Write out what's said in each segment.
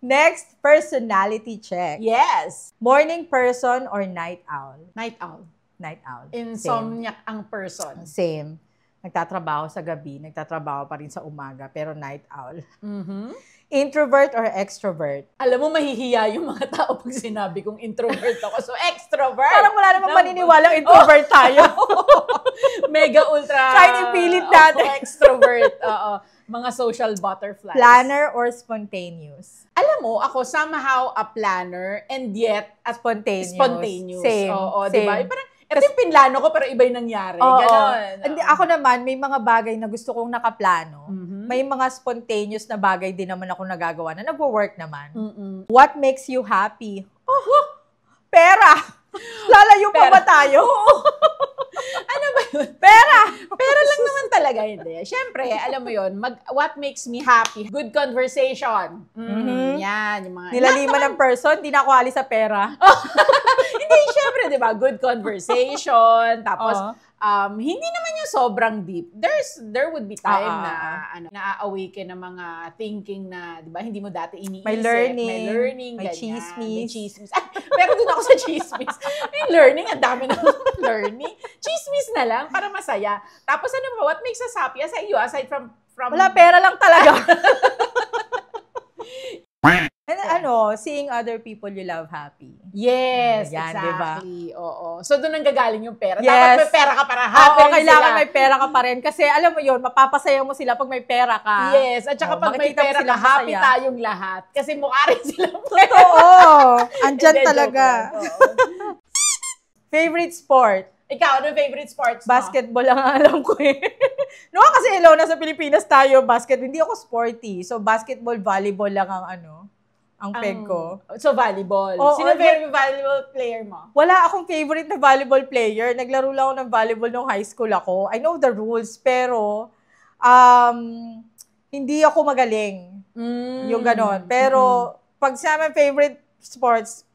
Next, personality check. Yes. Morning person or night owl? Night owl. Night owl. Insomniac ang person. Same. Nagtatrabaho sa gabi, nagtatrabaho pa rin sa umaga, pero night owl. Introvert or extrovert? Alam mo, mahihiya yung mga tao pag sinabi kong introvert ako. So, extrovert. Parang wala namang maniniwalang introvert tayo. Mega ultra. Kahit ipilit natin. Extrovert. Oo. Mga social butterflies. Planner or spontaneous? Alam mo, ako somehow a planner and yet spontaneous. Same. Oo, diba? Parang, ito yung pinlano ko pero iba yung nangyari. Ganon. Hindi, ako naman, may mga bagay na gusto kong nakaplano. May mga spontaneous na bagay din naman ako nagagawa na nagwo-work naman. What makes you happy? Pera! Lalayo pa ba tayo? Ano ba yun? Pera! Pera lang naman talaga, hindi. Siyempre, alam mo yun, what makes me happy? Good conversation. Yan, yung mga... Nilaliman ng person, di na ako alis sa pera. Hindi, syempre, di ba? Good conversation. Tapos, hindi naman yung sobrang deep. There would be time na na-awaken ng mga thinking na, di ba, hindi mo dati iniisip. May learning. May ganyan. May chismis. Pero dun ako sa chismis. May learning, ang dami na learning. Chismis na lang, para masaya. Tapos ano ba, what makes us happy? Aside from... Wala, pera lang talaga. And seeing other people you love happy. Yes, yan, exactly. Diba? Oo. So, doon ang gagaling yung pera. Yes. Dapat may pera ka para happy rin kailangan sila. may pera ka pa rin. Kasi alam mo yun, mapapasaya mo sila pag may pera ka. Yes. At saka pag may pera ka, happy tayong lahat. Kasi mukha rin silang pera. Totoo. Andyan talaga. Favorite sport? Ikaw, ano favorite sports mo? Basketball lang ang alam ko eh. No, kasi hello, nasa Pilipinas tayo, basketball. Hindi ako sporty. So, basketball, volleyball lang ang peg ko. So, volleyball. Sino favorite volleyball player mo? Wala akong favorite na volleyball player. Naglaro lang ako ng volleyball nung high school ako. I know the rules, pero hindi ako magaling. Yung ganon. Pero, pag sa amin favorite sports,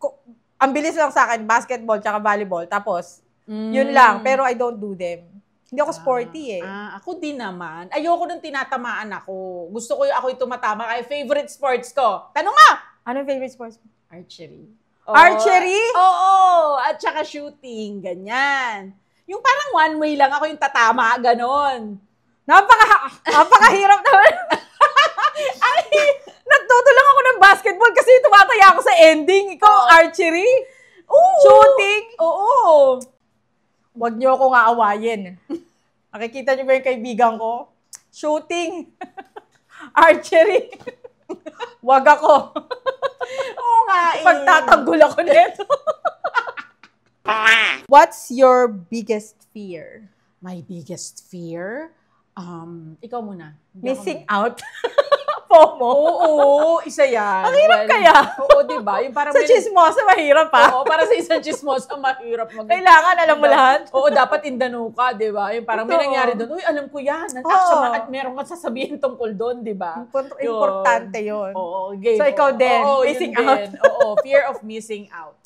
ang bilis lang sa akin, basketball tsaka volleyball. Tapos, yun lang. Pero I don't do them. Hindi ako sporty eh. Ako din naman. Ayoko nung tinatamaan ako. Gusto ko ako yung tumatama. Kaya favorite sports ko. Tanong nga! Anong favorite sports mo? Archery. Archery? Oo. At saka shooting. Ganyan. Yung parang one way lang ako yung tatama. Ganon. Napakahirap naman. Ay, natuto lang ako ng basketball kasi tumataya ako sa ending. Ikaw, archery? Shooting? Oo. Huwag niyo ako nga awayin. Nakikita niyo ba yung kaibigan ko? Shooting. Archery. Huwag ako. Oo nga eh. Pagtatanggol ako nito. What's your biggest fear? My biggest fear? Ikaw muna. Missing out. FOMO. Oo, isa yan. Ang hirap kaya. Oo, diba? Yung parang sa chismosa, mahirap pa. Oo, para sa isang chismosa, mahirap. Kailangan, alam mo lahat. Oo, dapat indano ka, diba? Yung parang may nangyari doon, uy, alam ko yan. At meron ka sasabihin tungkol doon, diba? Importante yun. Oo, game. So, ikaw din, missing out. Oo, fear of missing out.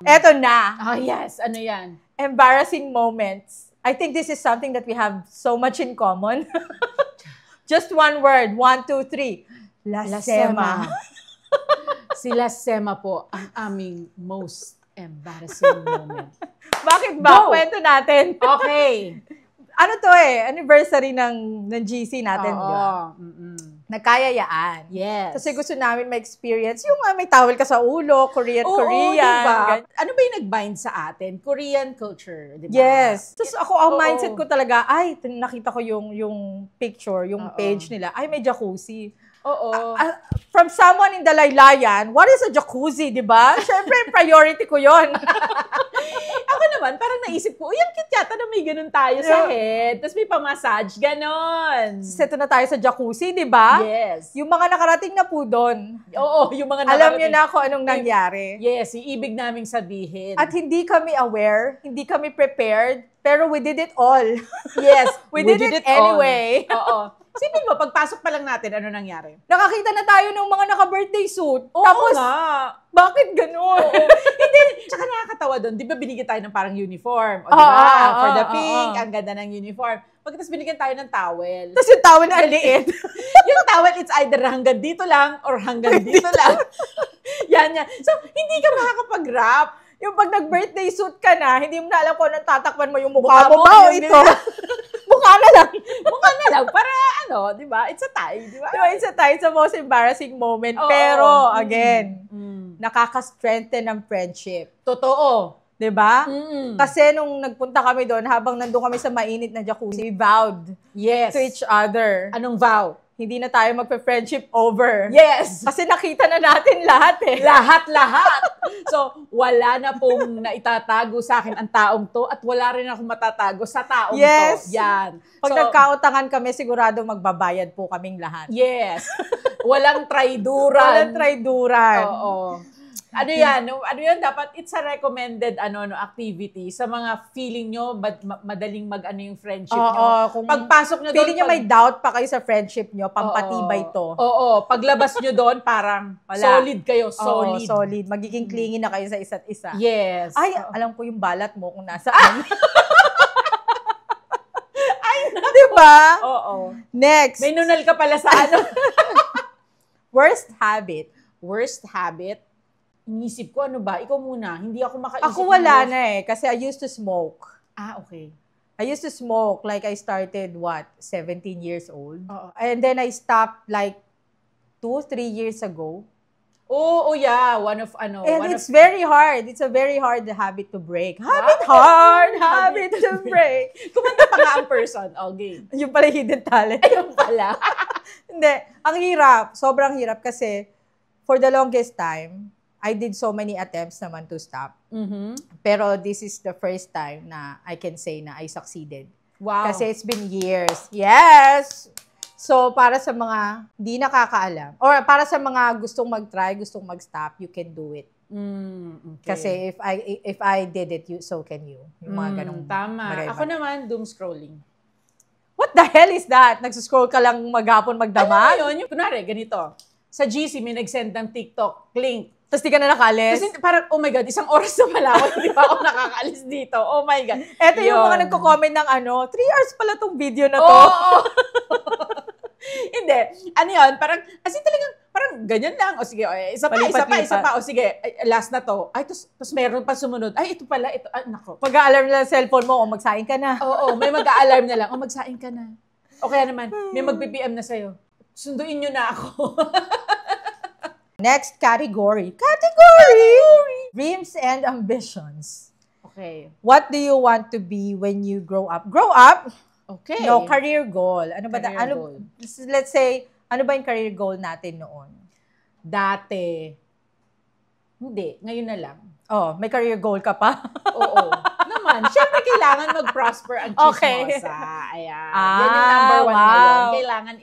Eto na. Yes, ano yan? Embarrassing moments. I think this is something that we have so much in common. Just one word. 1, 2, 3. Lasema. Si Lasema po ang aming most embarrassing moment. Bakit ba? Kwento natin. Okay. Ano to eh? Anniversary ng GC natin. Oo. Nagkayayaan. Yes. Kasi gusto namin ma-experience yung may towel ka sa ulo, Korean. Diba? Ano ba yung nag-bind sa atin? Korean culture, diba? Yes. Tapos ako, ang mindset ko talaga, nakita ko yung picture, yung page nila, may jacuzzi. Oo. From someone in Dalaylayan, what is a jacuzzi, di ba? Siyempre, priority ko yon. Ako naman, parang naisip ko, ang cute yata na may ganun tayo sa head. Tapos may pamassage, ganon. Seto na tayo sa jacuzzi, di ba? Yes. Yung mga nakarating na po doon. Oo, yung mga nakarating. Alam nyo na kung anong nangyari. Yes, yung ibig naming sabihin. At hindi kami aware, hindi kami prepared, pero we did it all. Yes, we did it anyway. Oo. Sipin mo, pagpasok pa lang natin, ano nangyari? Nakakita na tayo ng mga naka-birthday suit. Oo. Tapos, nga. Bakit ganun? Hindi, tsaka nakakatawa doon. Di ba binigyan tayo ng parang uniform? O di ba? For the pink, ang ganda ng uniform. Pagkatapos binigyan tayo ng towel. Tapos yung towel na liit. Yung towel, it's either hanggang dito lang or hanggang dito lang. Yan. So, hindi ka makakapag-rap. Yung pag nag-birthday suit ka na, hindi mo na alam kung anong tatakpan mo, yung mukha mo ba o ito? Mukha na lang. Mukha na lang. Para di ba? It's a tie, di ba? It's a most embarrassing moment. Pero, again, nakaka-strengthen ng friendship. Totoo. Di ba? Kasi nung nagpunta kami doon, habang nandun kami sa mainit na jacuzzi, we vowed to each other. Anong vow? Hindi na tayo magpe-friendship over. Yes! Kasi nakita na natin lahat eh. Lahat! So, wala na pong naitatago sa akin ang taong to at wala rin akong matatago sa taong to. Yan. Pag nagkautangan kami, sigurado magbabayad po kaming lahat. Yes. Walang traiduran. Oo. Ano yan? Dapat it's a recommended activity sa mga feeling nyo madaling yung friendship nyo. Kung pagpasok nyo doon, feeling nyo may doubt pa kayo sa friendship nyo, pampatibay to. Paglabas nyo doon, parang solid kayo, solid. Solid. Magiging clingy na kayo sa isa't isa. Yes. Ay, alam ko yung balat mo kung nasaan. Diba? Oo. Next. May nunal ka pala sa Worst habit. Worst habit? Inisip ko, ano ba? Ikaw muna. Hindi ako makaisip. Ako wala na kasi I used to smoke. Okay. I used to smoke like I started, 17 years old? And then I stopped like 2-3 years ago. Yeah. It's very hard. It's a very hard habit to break. Habit to break. Kumanta pa nga ang person. Okay. Yung pala hidden talent. Ayun pala. Hindi. Ang hirap. Sobrang hirap kasi for the longest time, I did so many attempts naman to stop. Pero this is the first time na I can say na I succeeded. Wow. Kasi it's been years. Yes! So, para sa mga di nakakaalam, or para sa mga gustong mag-try, gustong mag-stop, you can do it. Okay. Kasi if I did it, so can you. Yung mga ganong tama. Ako naman, doom scrolling. What the hell is that? Nagsuscroll ka lang maghapon magdamag? Ano yun? Kunwari, ganito. Sa GC, may nag-send ng TikTok link. Tapos di ka na nakaalis? Kasi parang, oh my God, 1 oras na pala ako, hindi pa ako nakakaalis dito. Oh my God. Eto yung mga nagko-comment ng 3 hours pala tong video na to. Oo. Hindi. Ano yun? Parang, as in talagang, parang ganyan lang. O sige, isa pa. O sige, last na to. Ay, tapos meron pa sumunod. Ay, ito pala, ito. Nako. Mag-a-alarm na lang cellphone mo, magsaing ka na. Oo, may mag-a-alarm na lang. Magsaing ka na. O kaya naman, may mag-PPM na sa'yo. Sunduin nyo na ako. Next category. Dreams and ambitions. Okay. What do you want to be when you grow up? Grow up? Okay. No, career goal. Goal. Let's say, ano ba yung career goal natin noon? Dati. Hindi. Ngayon na lang. May career goal ka pa? Oo. Naman. Siyempre, kailangan mag-prosper ang chismosa. Ayan. Yan yung number 1 ngayon. Kailangan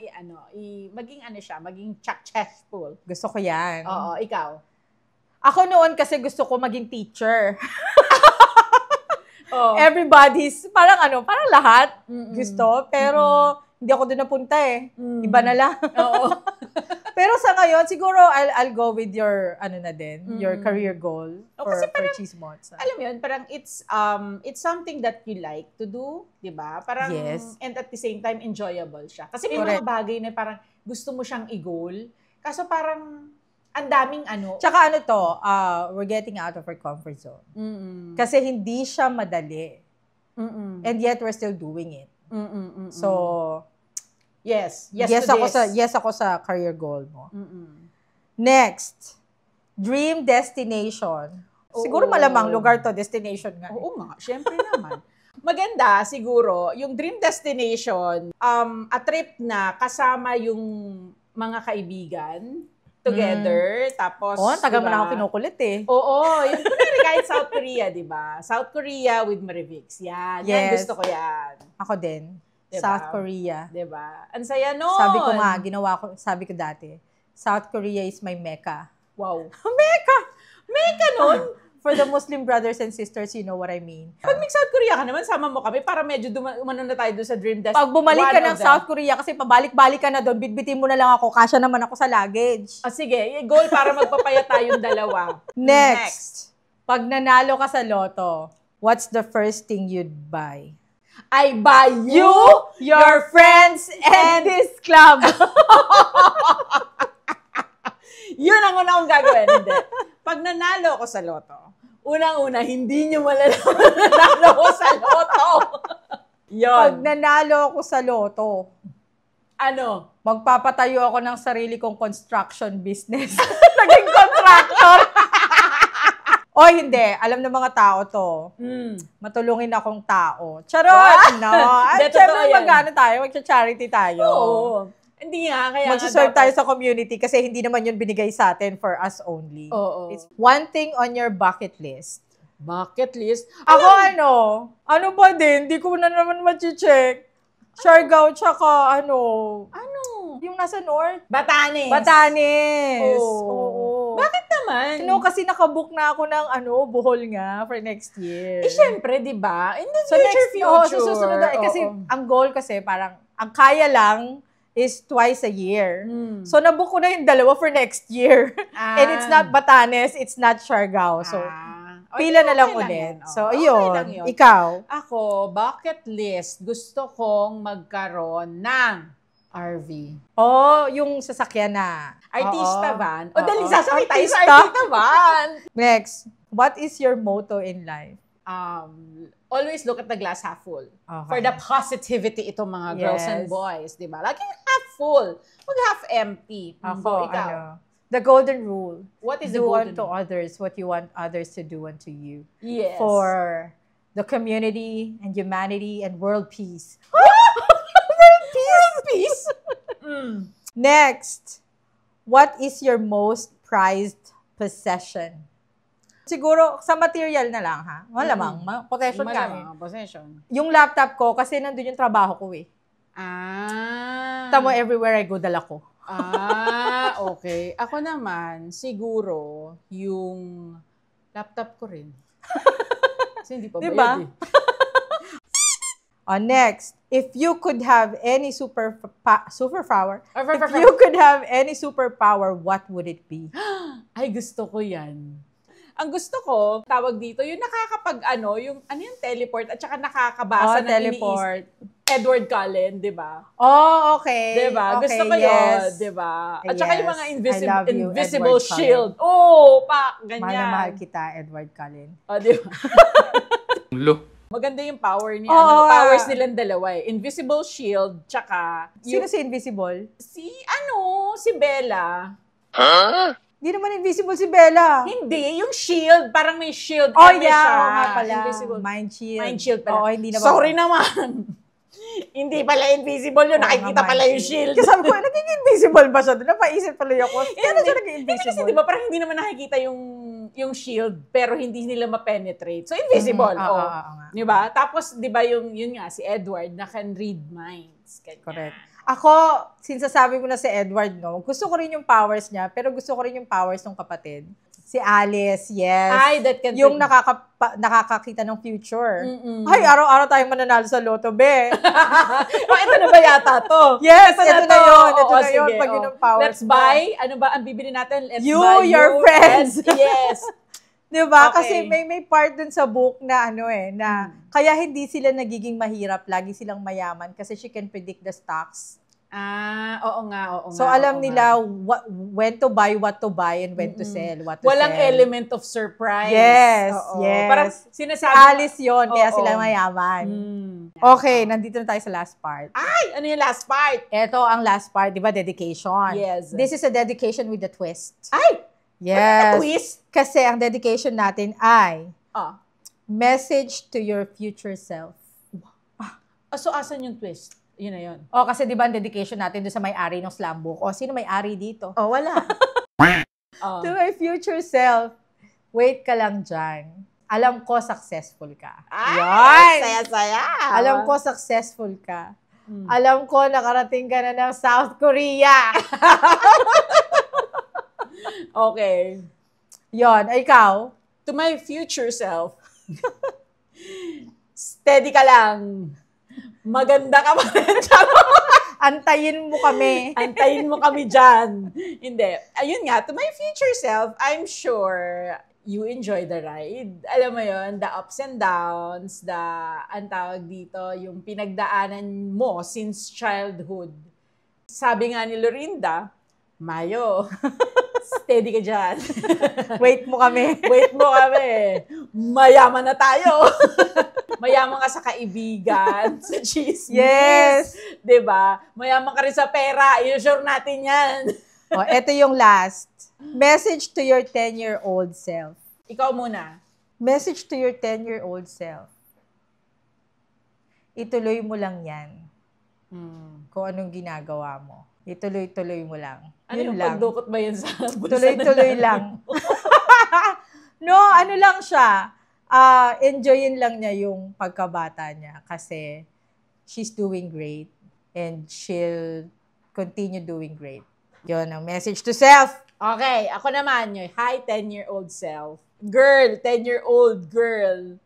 maging successful. Gusto ko yan. Oo, ikaw? Ako noon kasi gusto ko maging teacher. Everybody's, parang lahat gusto. Pero, hindi ako doon napunta eh. Iba na lang. Oo. Pero sa ngayon, siguro I'll go with your your career goal for Chismosa. Alam mo yun, parang it's something that you like to do, 'di ba? Parang and at the same time enjoyable siya. Kasi may mga bagay na parang gusto mo siyang i-goal, kaso parang ang daming Tsaka we're getting out of our comfort zone. Kasi hindi siya madali. And yet we're still doing it. So, yes ako sa career goal mo. Next, dream destination. Siguro malamang lugar to, destination nga. Oo nga, syempre naman. Maganda siguro yung dream destination, a trip na kasama yung mga kaibigan together, tapos tagal mo na ako kinukulit eh. Oo, yung kunwari kahit South Korea, 'di ba? South Korea with Marivix. Yan gusto ko yan. Ako din. Diba? South Korea. 'Di ba? Ang saya noon. Sabi ko dati, South Korea is my Mecca. Wow. Mecca nun? For the Muslim brothers and sisters, you know what I mean. Pag mag-South Korea ka naman, sama mo kami para medyo umano na tayo doon sa dream destination. Pag bumalik ka ng South Korea, kasi pabalik-balik ka na doon, bitbitin mo na lang ako, kasya naman ako sa luggage. Sige, goal para magpapaya tayong dalawa. Next. Pag nanalo ka sa loto, what's the first thing you'd buy? I buy you, your friends, and this club. Yun ang una kong gagawin. Hindi. nanalo ako sa loto, unang-una, hindi nyo malalaman nanalo ako sa loto. Pag nanalo ako sa loto, ano? Magpapatayo ako ng sarili kong construction business. Naging contractor. O hindi, alam ng mga tao to. Matulungin akong tao. Charot! No. At syempre mag-ano tayo, mag-charity tayo. Oo. Hindi nga, kaya mag-serve tayo sa community kasi hindi naman yun binigay sa atin for us only. Oo. It's one thing on your bucket list. Bucket list? Ako ano ba din? Hindi ko na naman ma-check. Siargao, tsaka Ano? Yung nasa north? Batanes. Oo. Bakit naman? Kasi nakabook na ako ng Bohol nga for next year. Syempre, di ba? In the future. So susunod na. Kasi ang goal kasi parang, ang kaya lang is twice a year. So nabook ko na yung dalawa for next year. And it's not Batanes, it's not Siargao. So, pila na lang ulit. So, ayun. Ikaw? Ako, bucket list. Gusto kong magkaroon ng RV. Yung sasakyan na. Artista van. Dali, sasakay tayo sa artista van. Next, what is your motto in life? Always look at the glass half full. Okay. For the positivity itong mga girls and boys, di ba? Laging half full. Huwag half empty. Ako, ikaw. The golden rule. What is the do golden unto rule? others what you want others to do unto you. Yes. For the community and humanity and world peace. World peace? Next, what is your most prized possession? Siguro, sa material na lang, ha? Malamang, possession ka eh. Possession. Yung laptop ko, kasi nandun yung trabaho ko eh. Tamo everywhere I go, dala ko. Okay. Ako naman, siguro, yung laptop ko rin. Kasi hindi pa diba? bayad eh. Next, if you could have any superpower, if you could have any superpower, what would it be? Ay, gusto ko yan. Ang gusto ko, tawag dito, yung yung teleport at saka nakakabasa ng teleport. Edward Cullen, di ba? Okay. Di ba? Okay, Gusto ko yun, di ba? At saka yung mga invisible shield. Ganyan. Mahal na mahal kita, Edward Cullen. Di ba? Maganda yung power niya. Powers nilang dalawa eh. Invisible shield, tsaka... Sino si Invisible? Si Bella. Hindi naman invisible si Bella. Hindi, yung shield, parang may shield. Siya. Nga pala. Invisible. Mind shield. Mind shield pala. Hindi naman. Sorry naman. Hindi pala invisible yun. Nakikita pala yung shield. Kasi sabi ko, naging invisible ba siya? Napaisip pala ako. Kaya siya naging invisible. Kasi diba, parang hindi naman nakikita yung shield, pero hindi nila ma-penetrate. So, invisible. Diba? Tapos, diba, yun nga, si Edward, na can read minds. Ganyan. Correct. Ako, sinsasabi ko na si Edward, no, gusto ko rin yung powers niya, pero gusto ko rin yung powers ng kapatid. Si Alice, yes. That can yung nakakakita ng future. Ay, araw-araw tayong mananalo sa loto, be. Ito na ba yata to? Yes, ito na yun. Ito na yun. Pag yun ang powers. Let's buy. Ano ba ang bibili natin? Let's you, buy your friends. Yes. Diba? Okay. Kasi may part dun sa book na na kaya hindi sila nagiging mahirap, lagi silang mayaman kasi she can predict the stocks. Oo nga. So alam nila when to buy, what to buy, and when to sell, what to Walang sell. element of surprise. Yes, yes. Parang sinasabi Alice yun, kaya sila mayaman. Okay, nandito na tayo sa last part. Ano yung last part? Ito ang last part, di ba? Dedication. Yes. This is a dedication with a twist. Ano Yes. twist? Kasi ang dedication natin ay message to your future self. So, asan yung twist? Yun na yun. Kasi di ba ang dedication natin doon sa may-ari ng slam book? Sino may-ari dito? Wala. To my future self, wait ka lang dyan. Alam ko successful ka. Saya-saya. Alam ko successful ka. Alam ko nakarating ka na ng South Korea. Okay. Yon, ikaw? To my future self, steady ka lang. Maganda ka pa rin. Antayin mo kami. Antayin mo kami dyan. Hindi. Ayun nga, to my future self, I'm sure you enjoy the ride. Alam mo yon, the ups and downs, ang tawag dito, yung pinagdaanan mo since childhood. Sabi nga ni Lorinda, Mayo, Steady ka dyan. Wait mo kami. Wait mo kami. Mayaman na tayo. Mayaman ka sa kaibigan, sa chismis. Yes. Diba? Mayaman ka rin sa pera. I-sure natin yan. Ito yung last. Message to your 10-year-old self. Ikaw muna. Message to your 10-year-old self. Ituloy mo lang yan. Kung anong ginagawa mo. Ituloy-tuloy mo lang. Ano yung pagdukot ba yun sa bulsa? Tuloy-tuloy lang. No, ano lang siya. Enjoyin lang niya yung pagkabata niya kasi she's doing great and she'll continue doing great. Yun ang message to self. Okay, ako naman yun. Hi, 10-year-old self. Girl, 10-year-old girl.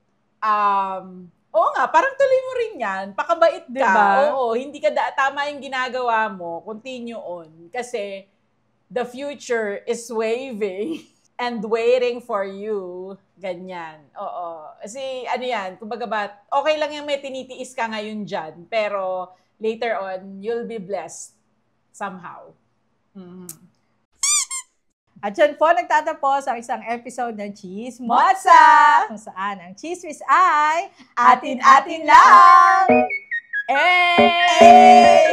Oo nga, parang tuloy mo rin yan. Pakabait ka. Diba? Oo, hindi ka tama yung ginagawa mo. Continue on. Kasi the future is waving and waiting for you. Ganyan. Oo. Kasi ano yan, kumbaga ba, okay lang yung may tinitiis ka ngayon dyan, pero later on, you'll be blessed somehow. At yun po, nagtatapos ang isang episode ng Chismosa! Kung saan ang chismis ay atin-atin lang! Hey!